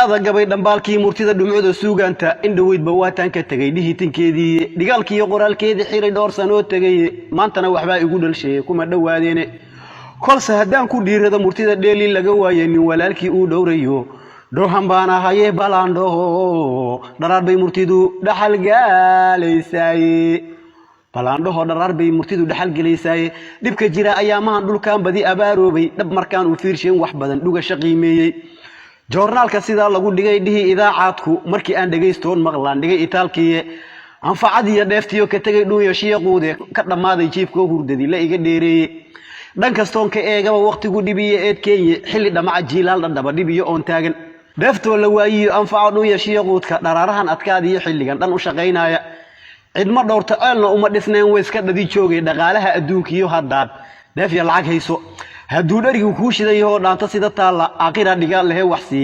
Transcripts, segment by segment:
dharaada gabay dambaalkii murtida dhumcada suugaanta indhaweyd bawaataan ka tagay dhihitinkeedii dhigaalkii qoraalkeedii xiray dhowr sano tagay maantana waxba igu dhalshay kuma dhawaadeene kolse hadaan ku dhiirada murtida dheeli laga waayay nin walaalkii uu dhowrayo doohan baan ahaye balaandho dharaar bay murtidu dhaxal galeysay balaandho dharaar bay murtidu dhaxal galeysay dibka jira ayaamahan dhulkaan badi abaaroobay dhab markaan u fiirshin wax badan dhuga shaqeemeeyay joornaalka sida lagu dhigay dhihi idaacaadku markii aan dhageystoon maqlaan dhigay itaalkii anfacadiya dheeftiyo ka tagay dhuuyo shiiquude ka dhamaaday jiifka hurdadii la iga dheereeyay dhan kastoon ka eegaba waqtigu dhibiye eed Kenya xilli dhamaca jiilaal dhaba dhibiyo oon taagan dheefto la waayiyo anfaco dhuuyo shiiquudka dharaarahan adkaadiyo xilligan dhan u shaqeynaya cidma dhowrta eelna uma dhisneen way iska dhadi joogay dhaqaalaha adduunkiyo haddaad dheef ya lacag hayso hadduu dharigu ku shidayo dhaanta sida taala aqira dhiga leh waxsi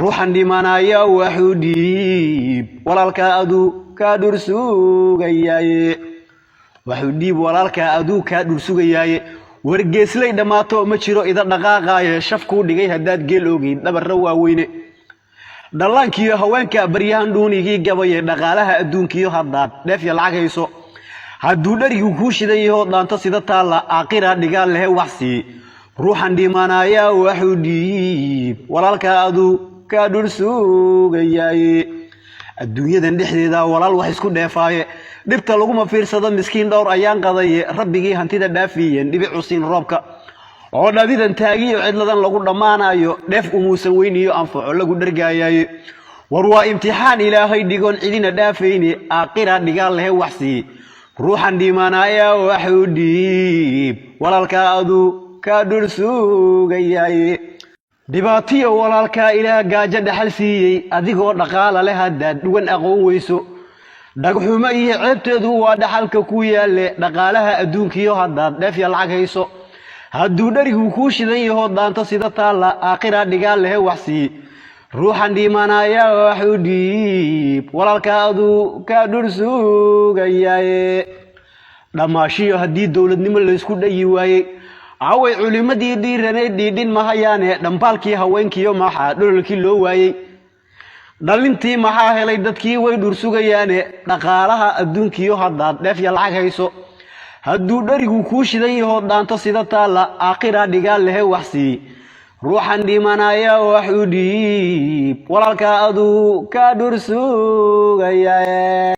ruuxan dhimanaya wuxuu dhiib walaalka adu ka dhursugayay wuxuu dhiib walaalka adu ka dhursugayay wargeeslay dhamaato ma jiro ida dhaqaaqay shafku dhigay hadaad geel ogeyn dhabar waaweyne dhallaankiyo haweenka baryahan dhuunigii gabayay dhaqaalaha adduunkiyo haddaad dheef ya lacag hayso hadduu dharigu ku shidayo dhaanta sida taala aqira dhiga leh waxsi ruuxan dhimanaya wuxuu dhiib walaalka adu ka dhursugayay adduunyadan dhexdeeda walaal wax isku dheefaaye dhibta lagu ma fiirsado miskiin dhowr ayaan qaday rabbigii hantida dhaafiyeen dhibic usiin roobka oo dhadidan taagiyo cidladan lagu dhamaanayo dheef umuusan weyniyo anfaco lagu dhargaayay war waa imtixaan ilaahay dhigoon cidina dhaafayni aqira dhiga leh waxsi ruuxan dhimanaya wuxuu dhiib walaalka adu ka dhursugayay dhibaatiyo walaalka ilaa gaaja dhaxal siiyay adigoo dhaqaala leh hadaad dhugan aqoon weyso dhagxuma iyo ceebteedu waa dhaxalka ku yaale dhaqaalaha adduunkiyo hadaad dheef ya lacag hayso hadduu dharigu ku shidan yaho dhaanta sida taala aqira dhiga leh waxsi ruuxan dhimanaya wuxuu dhiib walaalka adu ka dhursugayay dhamaashiyo haddii dawladnimo la isku dhayi waayay away culimadii dhiiranay dhiidhin ma hayaane dhambaalkii haweenkiyo maxaa dhololkii loo waayay dhalintii maxaa helay dadkii way dhursugayaane dhaqaalaha adduunkiyo haddaad dheef ya lacag hayso hadduu dharigu ku shidan yaho dhaanto sida taala aqira dhiga leh waxsi ruuxan dhimanaya wuxuu dhiib walaalka adu ka dhursugayay